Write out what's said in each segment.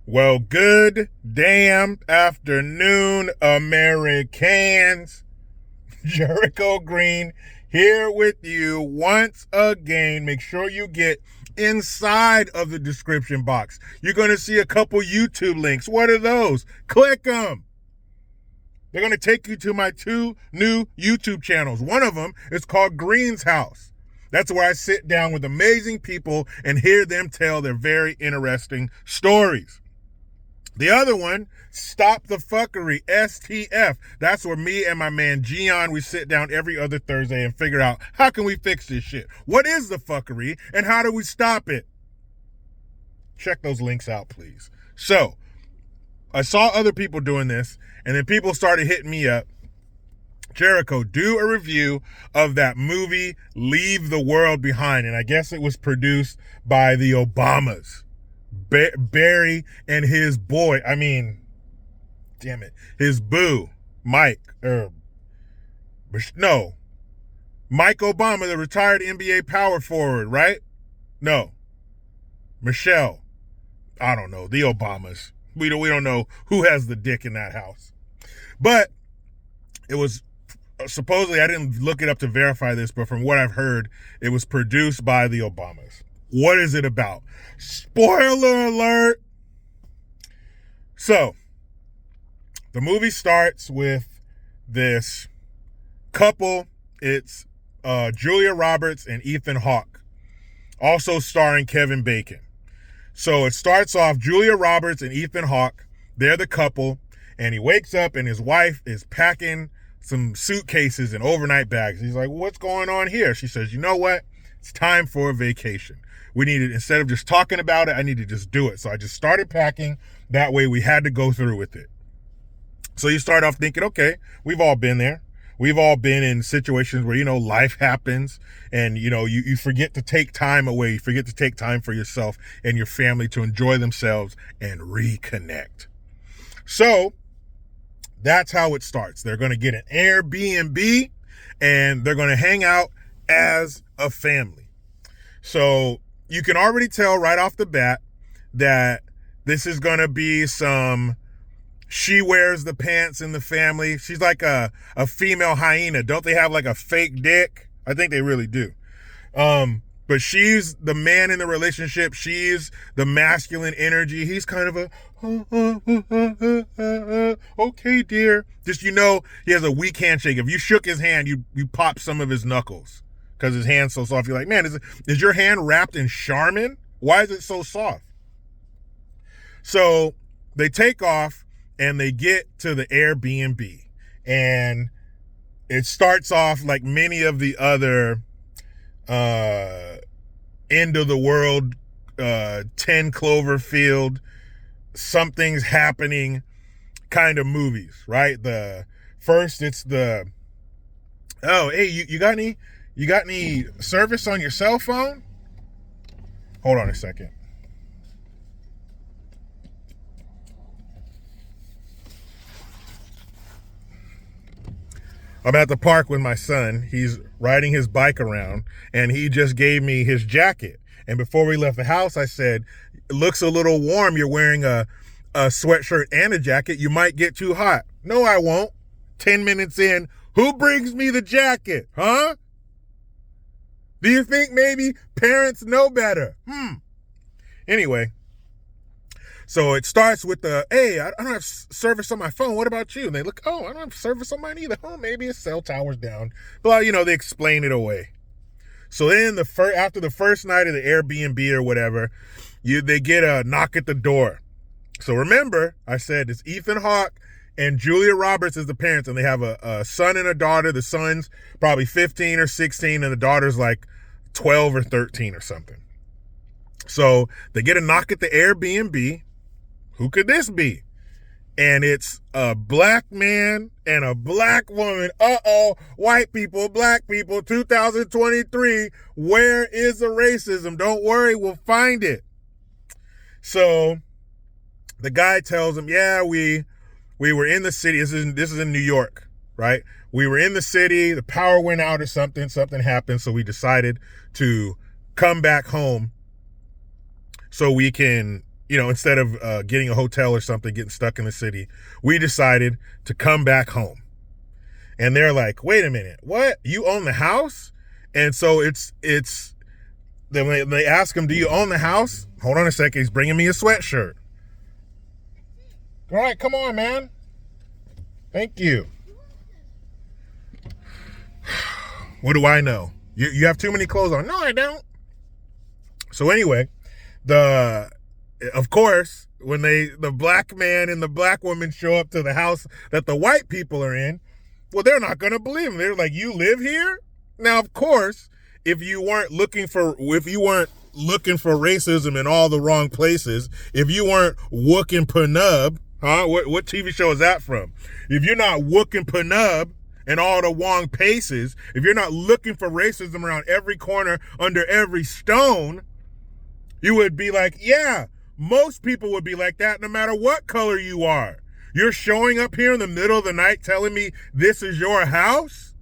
Well, good damn afternoon, Americans. Jericho Green here with you once again. Make sure you get inside of the description box. You're going to see a couple YouTube links. What are those? Click them. They're going to take you to my two new YouTube channels. One of them is called Green's House. That's where I sit down with amazing people and hear them tell their very interesting stories. The other one, Stop the Fuckery, STF. That's where me and my man Gian, we sit down every other Thursday and figure out how can we fix this shit? What is the fuckery and how do we stop it? Check those links out, please. So, I saw other people doing this, and then people started hitting me up. Jericho, do a review of that movie, Leave the World Behind. And I guess it was produced by the Obamas. Barry and his boy, his boo, Mike Obama, the retired NBA power forward, right? No. Michelle. I don't know, the Obamas. We don't know who has the dick in that house. But it was supposedly, I didn't look it up to verify this, but from what I've heard, it was produced by the Obamas. What is it about? Spoiler alert. So, the movie starts with this couple. It's Julia Roberts and Ethan Hawke, also starring Kevin Bacon. So it starts off Julia Roberts and Ethan Hawke. They're the couple, and he wakes up and his wife is packing some suitcases and overnight bags. He's like, what's going on here? She says, you know what? It's time for a vacation. We needed, instead of just talking about it, I need to just do it. So I just started packing. That way we had to go through with it. So you start off thinking, okay, we've all been there. We've all been in situations where, life happens and, you forget to take time away. You forget to take time for yourself and your family to enjoy themselves and reconnect. So that's how it starts. They're going to get an Airbnb and they're going to hang out as a family. So you can already tell right off the bat that this is going to be some she wears the pants in the family. She's like a female hyena. Don't they have like a fake dick? I think they really do. But she's the man in the relationship. She's the masculine energy. He's kind of okay, dear. Just, he has a weak handshake. If you shook his hand, you pop some of his knuckles because his hand's so soft. You're like, man, is your hand wrapped in Charmin? Why is it so soft? So they take off and they get to the Airbnb, and it starts off like many of the other end of the world 10 Cloverfield, something's happening kind of movies, right? The first, it's the, oh, hey, you got any service on your cell phone? Hold on a second. I'm at the park with my son. He's riding his bike around, and he just gave me his jacket. And before we left the house, I said, it looks a little warm. You're wearing a sweatshirt and a jacket. You might get too hot. No, I won't. 10 minutes in, who brings me the jacket? Huh? Do you think maybe parents know better? Anyway. So it starts with hey, I don't have service on my phone. What about you? And they look, oh, I don't have service on mine either. Oh, maybe a cell tower's down. But, they explain it away. So then after the first night of the Airbnb or whatever, they get a knock at the door. So remember, I said it's Ethan Hawke and Julia Roberts as the parents, and they have a son and a daughter. The son's probably 15 or 16, and the daughter's like 12 or 13 or something. So they get a knock at the Airbnb. Who could this be? And it's a black man and a black woman. White people, black people, 2023. Where is the racism? Don't worry, we'll find it. So the guy tells him, yeah, we were in the city. This is in New York, right? We were in the city. The power went out or something. Something happened. So we decided to come back home so we can instead of getting a hotel or something, getting stuck in the city, we decided to come back home. And they're like, wait a minute, what? You own the house? And so then they ask him, do you own the house? Hold on a second. He's bringing me a sweatshirt. All right, come on, man. Thank you. What do I know? You have too many clothes on. No, I don't. So anyway, of course, when the black man and the black woman show up to the house that the white people are in, well, they're not going to believe them. They're like, you live here? Now, of course, if you weren't looking for racism in all the wrong places, if you weren't wooking Penub, huh? What TV show is that from? If you're not wooking Penub in all the wrong places, if you're not looking for racism around every corner, under every stone, you would be like, yeah, most people would be like that no matter what color you are. You're showing up here in the middle of the night telling me this is your house?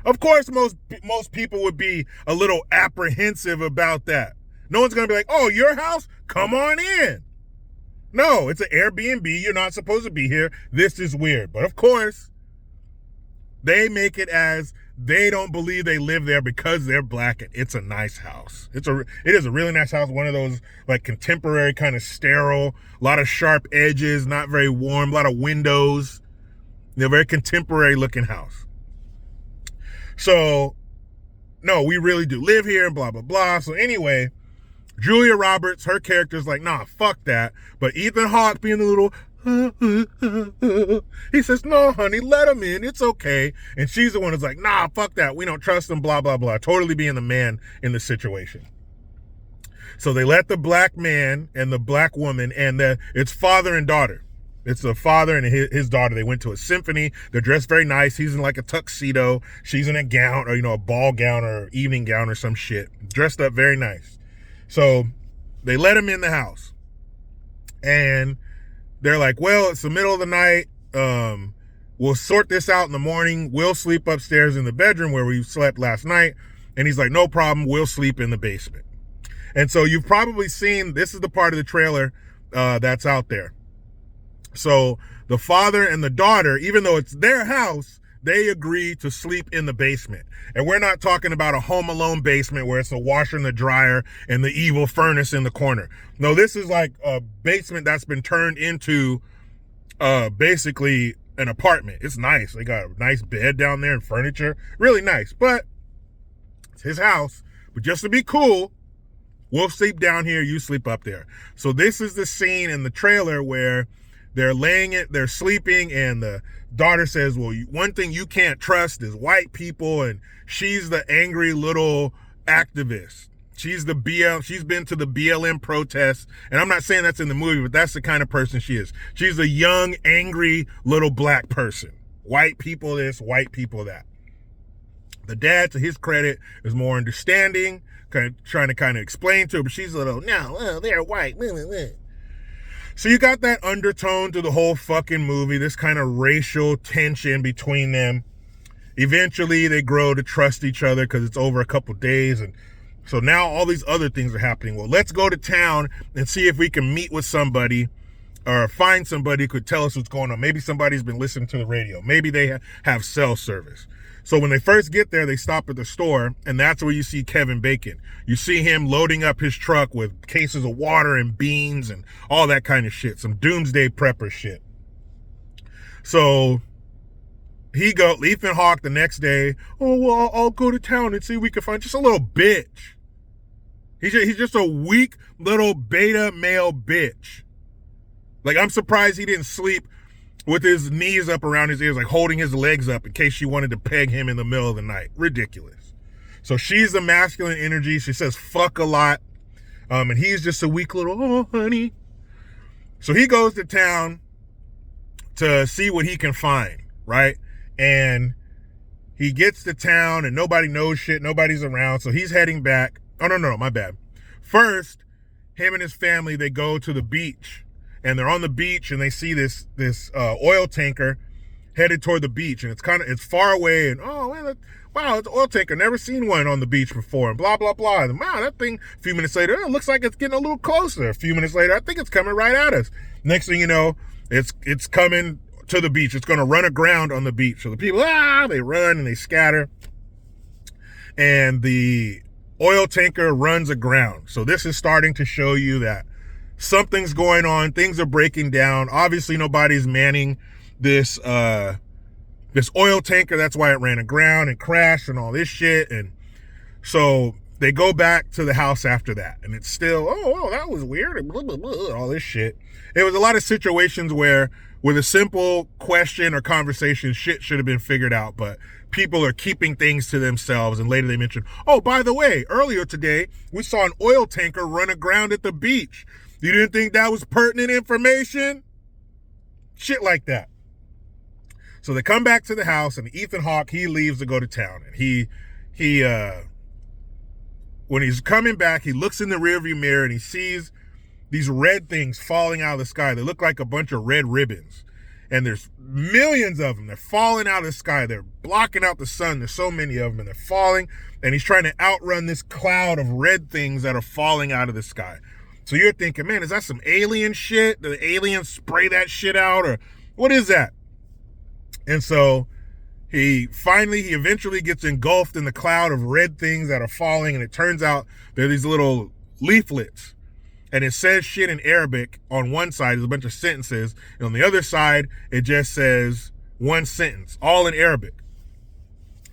Of course, most people would be a little apprehensive about that. No one's going to be like, oh, your house? Come on in. No, it's an Airbnb. You're not supposed to be here. This is weird. But of course, they make it as they don't believe they live there because they're black and it's a nice house. It is a really nice house. One of those like contemporary kind of sterile, a lot of sharp edges, not very warm, a lot of windows. They're a very contemporary looking house. So, no, we really do live here and blah, blah, blah. So anyway, Julia Roberts, her character's like, nah, fuck that. But Ethan Hawke being a little, he says, no, honey, let him in. It's okay. And she's the one who's like, nah, fuck that. We don't trust him, blah, blah, blah. Totally being the man in the situation. So they let the black man and the black woman and it's father and daughter. It's the father and his daughter. They went to a symphony. They're dressed very nice. He's in like a tuxedo. She's in a gown or, a ball gown or evening gown or some shit. Dressed up very nice. So they let him in the house. And they're like, well, it's the middle of the night. We'll sort this out in the morning. We'll sleep upstairs in the bedroom where we slept last night. And he's like, no problem. We'll sleep in the basement. And so you've probably seen, this is the part of the trailer that's out there. So the father and the daughter, even though it's their house, they agree to sleep in the basement. And we're not talking about a Home Alone basement where it's the washer and the dryer and the evil furnace in the corner. No, this is like a basement that's been turned into basically an apartment. It's nice. They got a nice bed down there and furniture. Really nice. But it's his house. But just to be cool, we'll sleep down here. You sleep up there. So this is the scene in the trailer where they're sleeping, and the daughter says, well, one thing you can't trust is white people, and she's the angry little activist. She's been to the BLM protests, and I'm not saying that's in the movie, but that's the kind of person she is. She's a young, angry little black person. White people this, white people that. The dad, to his credit, is more understanding, trying to explain to her, but she's a little, no, well, they're white. So you got that undertone to the whole fucking movie, this kind of racial tension between them. Eventually, they grow to trust each other because it's over a couple days. And so now all these other things are happening. Well, let's go to town and see if we can meet with somebody or find somebody who could tell us what's going on. Maybe somebody's been listening to the radio. Maybe they have cell service. So when they first get there, they stop at the store, and that's where you see Kevin Bacon. You see him loading up his truck with cases of water and beans and all that kind of shit, some doomsday prepper shit. So Ethan Hawke the next day, oh, well, I'll go to town and see if we can find just a little bitch. He's just a weak little beta male bitch. Like, I'm surprised he didn't sleep with his knees up around his ears, like holding his legs up in case she wanted to peg him in the middle of the night. Ridiculous. So she's the masculine energy. She says fuck a lot. And he's just a weak little, oh, honey. So he goes to town to see what he can find, right? And he gets to town and nobody knows shit. Nobody's around. So he's heading back. Oh, no, my bad. First, him and his family, they go to the beach. And they're on the beach and they see this oil tanker headed toward the beach, and it's far away, and oh man, wow, it's an oil tanker, never seen one on the beach before, and blah blah blah. And wow, that thing, a few minutes later, it looks like it's getting a little closer. A few minutes later, I think it's coming right at us. Next thing you know, it's coming to the beach. It's going to run aground on the beach. So the people, they run and they scatter, and the oil tanker runs aground. So this is starting to show you that something's going on. Things are breaking down. Obviously, nobody's manning this oil tanker. That's why it ran aground and crashed and all this shit. And so they go back to the house after that, and it's still, that was weird, and blah, blah, blah, all this shit. It was a lot of situations where, with a simple question or conversation, shit should have been figured out, but people are keeping things to themselves. And later they mentioned, oh, by the way, earlier today, we saw an oil tanker run aground at the beach. You didn't think that was pertinent information? Shit like that. So they come back to the house, and Ethan Hawke, he leaves to go to town. And he when he's coming back, he looks in the rearview mirror and he sees these red things falling out of the sky. They look like a bunch of red ribbons. And there's millions of them. They're falling out of the sky. They're blocking out the sun. There's so many of them, and they're falling. And he's trying to outrun this cloud of red things that are falling out of the sky. So you're thinking, man, is that some alien shit? Do the aliens spray that shit out? Or what is that? And so he eventually gets engulfed in the cloud of red things that are falling. And it turns out they're these little leaflets. And it says shit in Arabic on one side. There's a bunch of sentences. And on the other side, it just says one sentence, all in Arabic.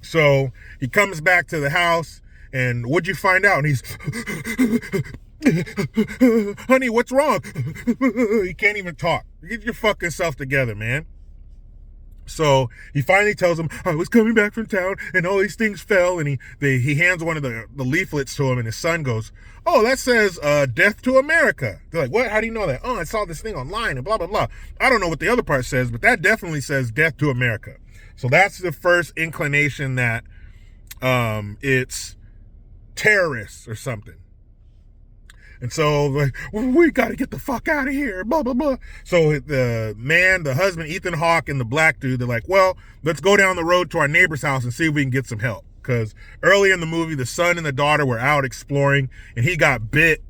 So he comes back to the house, and what'd you find out? And he's, honey, what's wrong? He can't even talk. Get your fucking self together, man. So he finally tells him, I was coming back from town and all these things fell, and he hands one of the leaflets to him, and his son goes, oh, that says death to America. They're like, what? How do you know that? Oh, I saw this thing online and blah, blah, blah. I don't know what the other part says, but that definitely says death to America. So that's the first inclination that it's terrorists or something. And so, like, we got to get the fuck out of here, blah, blah, blah. So the husband, Ethan Hawke, and the black dude, they're like, well, let's go down the road to our neighbor's house and see if we can get some help. Because early in the movie, the son and the daughter were out exploring, and he got bit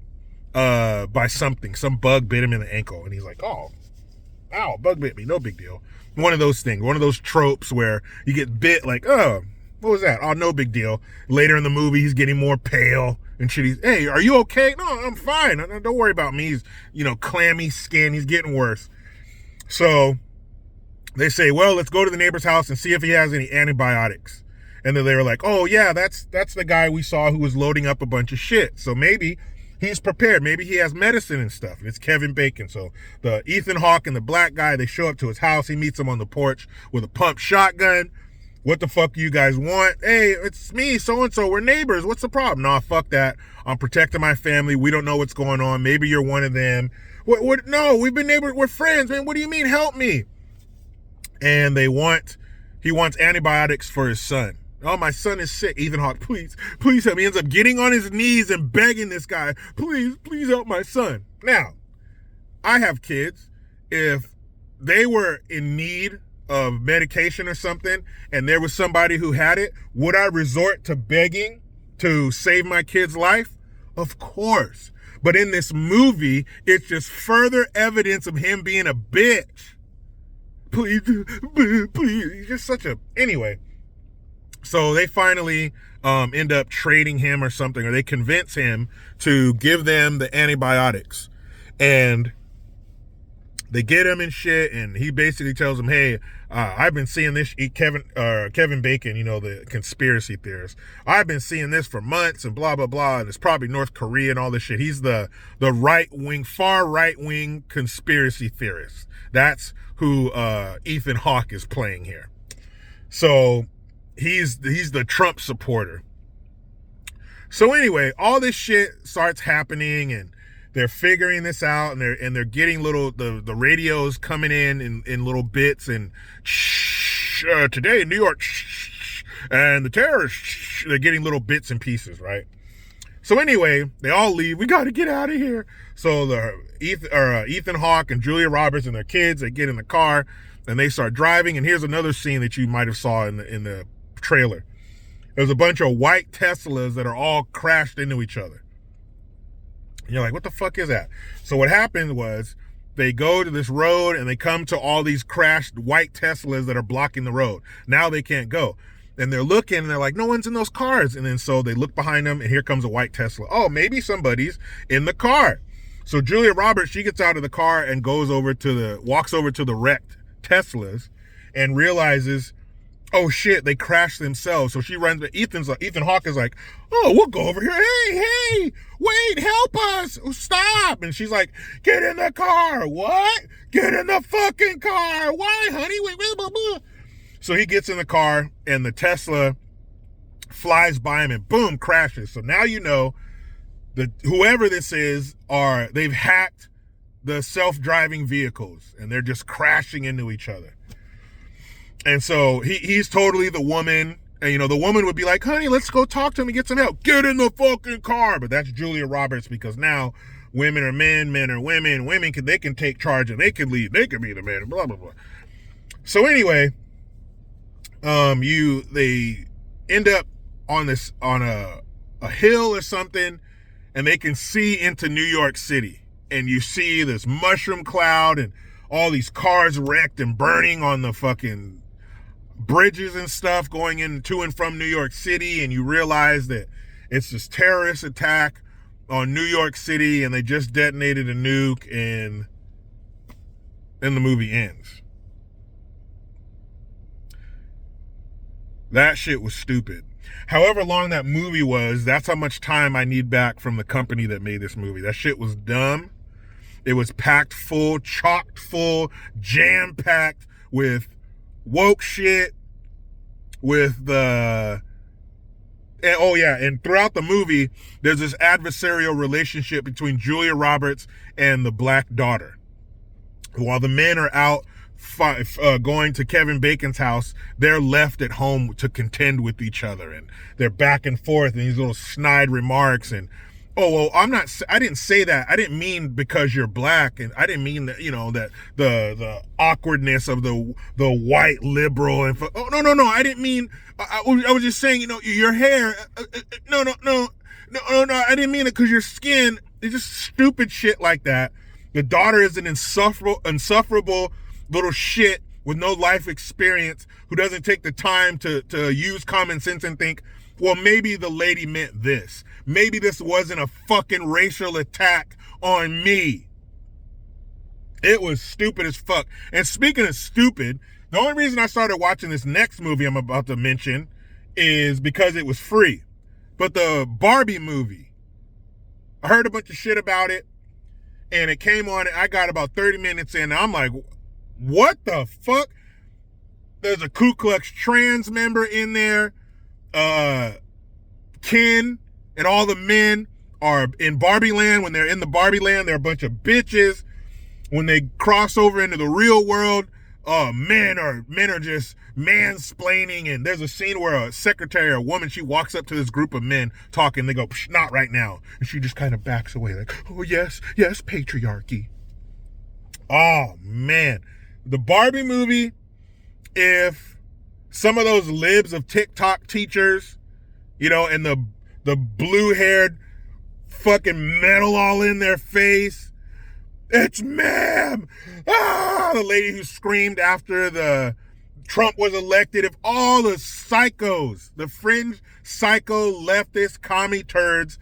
by something. Some bug bit him in the ankle. And he's like, oh, ow, bug bit me, no big deal. One of those things, one of those tropes where you get bit, like, oh, what was that? Oh, no big deal. Later in the movie, he's getting more pale and shit. Hey, are you okay? No, I'm fine. Don't worry about me. He's, clammy skin. He's getting worse. So they say, well, let's go to the neighbor's house and see if he has any antibiotics. And then they were like, oh, yeah, that's the guy we saw who was loading up a bunch of shit. So maybe he's prepared. Maybe he has medicine and stuff. And it's Kevin Bacon. So the Ethan Hawke and the black guy, they show up to his house. He meets him on the porch with a pump shotgun. What the fuck do you guys want? Hey, it's me, so-and-so. We're neighbors. What's the problem? Nah, fuck that. I'm protecting my family. We don't know what's going on. Maybe you're one of them. What? No, we've been neighbors. We're friends, man. What do you mean, help me? And he wants antibiotics for his son. Oh, my son is sick. Ethan Hawke, please help me. He ends up getting on his knees and begging this guy, please help my son. Now, I have kids. If they were in need of medication or something, and there was somebody who had it, would I resort to begging to save my kid's life? Of course. But in this movie, it's just further evidence of him being a bitch. Please. He's just such a... Anyway. So they finally end up trading him or something, or they convince him to give them the antibiotics. And they get him and shit, and he basically tells them, hey, I've been seeing this, Kevin Bacon, the conspiracy theorist. I've been seeing this for months and blah, blah, blah, and it's probably North Korea and all this shit. He's the far right-wing conspiracy theorist. That's who Ethan Hawke is playing here. So he's the Trump supporter. So anyway, all this shit starts happening, and they're figuring this out, and they're getting the radios coming in little bits, and today in New York, and the terrorists, they're getting little bits and pieces, right? So anyway, they all leave. We got to get out of here. So Ethan Hawke and Julia Roberts and their kids, they get in the car and they start driving. And here's another scene that you might have saw in the trailer. There's a bunch of white Teslas that are all crashed into each other. And you're like, what the fuck is that? So what happened was they go to this road and they come to all these crashed white Teslas that are blocking the road. Now they can't go. And they're looking and they're like, no one's in those cars. And then so they look behind them and here comes a white Tesla. Oh, maybe somebody's in the car. So Julia Roberts, she gets out of the car and walks over to the wrecked Teslas and realizes, oh shit, they crashed themselves. So she runs, but Ethan Hawke is like, oh, we'll go over here. Hey, wait, help us. Stop. And she's like, get in the car. What? Get in the fucking car. Why, honey? Wait, blah, blah. So he gets in the car and the Tesla flies by him and boom, crashes. So now you know that whoever this is they've hacked the self-driving vehicles and they're just crashing into each other. And so he's totally the woman. And, the woman would be like, honey, let's go talk to him and get some help. Get in the fucking car. But that's Julia Roberts because now women are men are women. Women they can take charge and they can lead. They can be the man, blah, blah, blah. So anyway, they end up on a hill or something and they can see into New York City. And you see this mushroom cloud and all these cars wrecked and burning on the fucking bridges and stuff going in to and from New York City. And you realize that it's this terrorist attack on New York City and they just detonated a nuke and the movie ends. That shit was stupid. However long that movie was, that's how much time I need back from the company that made this movie. That shit was dumb. It was packed full, chocked full, jam-packed with woke shit, and throughout the movie, there's this adversarial relationship between Julia Roberts and the black daughter. While the men are out going to Kevin Bacon's house, they're left at home to contend with each other, and they're back and forth and these little snide remarks and, oh, well, I didn't say that. I didn't mean because you're black. And I didn't mean that, that the awkwardness of the white liberal. And no. I didn't mean, I was just saying, your hair. No. I didn't mean it because your skin. It's just stupid shit like that. The daughter is an insufferable little shit with no life experience who doesn't take the time to use common sense and think, well, maybe the lady meant this. Maybe this wasn't a fucking racial attack on me. It was stupid as fuck. And speaking of stupid, the only reason I started watching this next movie I'm about to mention is because it was free. But the Barbie movie, I heard a bunch of shit about it, and it came on, and I got about 30 minutes in, and I'm like, what the fuck? There's a Ku Klux trans member in there. Ken and all the men are in Barbie land. When they're in the Barbie land, they're a bunch of bitches. When they cross over into the real world, men are just mansplaining. And there's a scene where a secretary, a woman, she walks up to this group of men talking. They go, psh, not right now. And she just kind of backs away like, oh, yes, patriarchy. Oh, man. The Barbie movie, if some of those libs of TikTok teachers, and the blue-haired fucking metal all in their face, it's ma'am! Ah! The lady who screamed after the Trump was elected, if all the psychos, the fringe psycho leftist commie turds,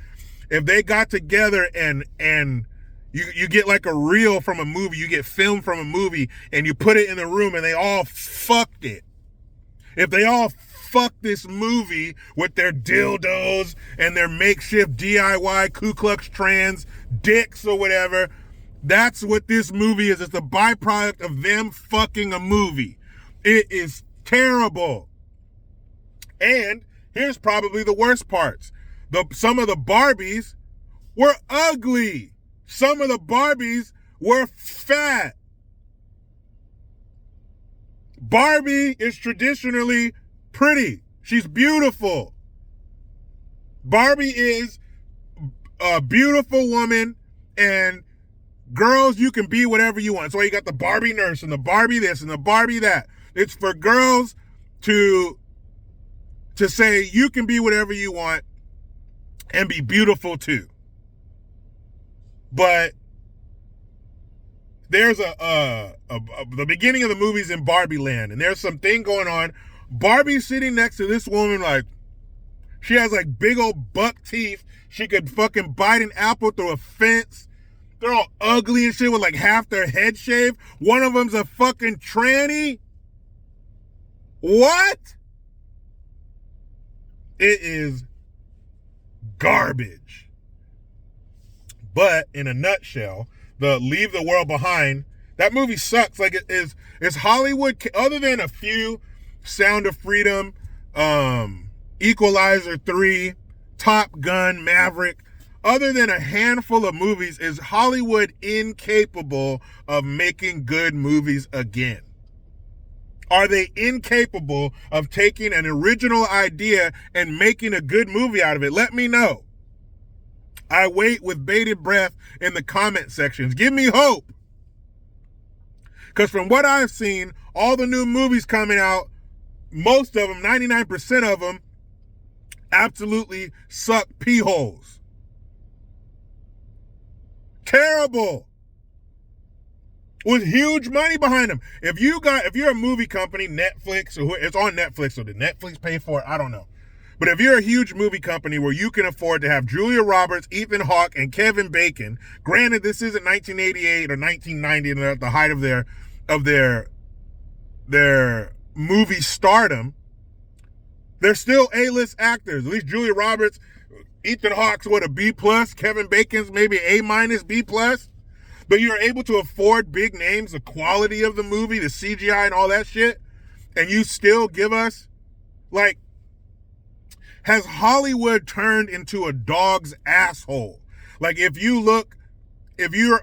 if they got together and you get like a reel from a movie, you get film from a movie, and you put it in the room and they all fucked it. If they all fuck this movie with their dildos and their makeshift DIY Ku Klux trans dicks or whatever, that's what this movie is. It's a byproduct of them fucking a movie. It is terrible. And here's probably the worst parts. Some of the Barbies were ugly. Some of the Barbies were fat. Barbie is traditionally pretty. She's beautiful. Barbie is a beautiful woman, and girls, you can be whatever you want. So you got the Barbie nurse and the Barbie this and the Barbie that. It's for girls to say you can be whatever you want and be beautiful too. But there's the beginning of the movie's in Barbie land, and there's some thing going on. Barbie's sitting next to this woman, like, she has like big old buck teeth. She could fucking bite an apple through a fence. They're all ugly and shit with like half their head shaved. One of them's a fucking tranny. What? It is garbage. But in a nutshell, the Leave the World Behind, that movie sucks. Like, it's Hollywood, other than a few, Sound of Freedom, Equalizer 3, Top Gun, Maverick, other than a handful of movies, is Hollywood incapable of making good movies again? Are they incapable of taking an original idea and making a good movie out of it? Let me know. I wait with bated breath in the comment sections. Give me hope. Because from what I've seen, all the new movies coming out, most of them, 99% of them, absolutely suck pee holes. Terrible. With huge money behind them. If you're a movie company, Netflix, or it's on Netflix, or did Netflix pay for it? I don't know. But if you're a huge movie company where you can afford to have Julia Roberts, Ethan Hawke, and Kevin Bacon, granted this isn't 1988 or 1990, and they're at the height of their movie stardom, they're still A-list actors. At least Julia Roberts, Ethan Hawke's a B+, Kevin Bacon's maybe A-, B+. But you're able to afford big names, the quality of the movie, the CGI and all that shit, and you still give us, like, has Hollywood turned into a dog's asshole? Like, if you're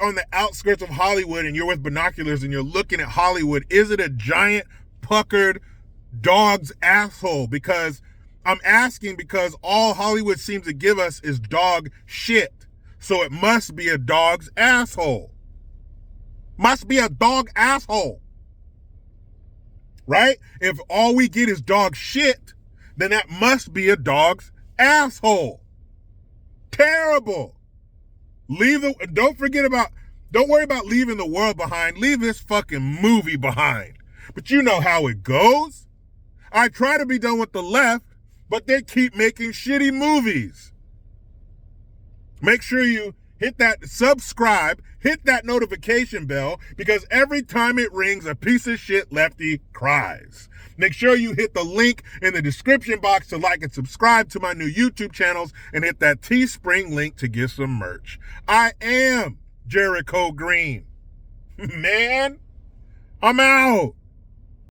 on the outskirts of Hollywood and you're with binoculars and you're looking at Hollywood, is it a giant puckered dog's asshole? Because I'm asking, because all Hollywood seems to give us is dog shit. So it must be a dog's asshole. Must be a dog asshole. Right? If all we get is dog shit, then that must be a dog's asshole. Terrible. Don't worry about leaving the world behind. Leave this fucking movie behind. But you know how it goes. I try to be done with the left, but they keep making shitty movies. Make sure you hit that subscribe, hit that notification bell, because every time it rings, a piece of shit lefty cries. Make sure you hit the link in the description box to like and subscribe to my new YouTube channels, and hit that Teespring link to get some merch. I am Jericho Green. Man, I'm out.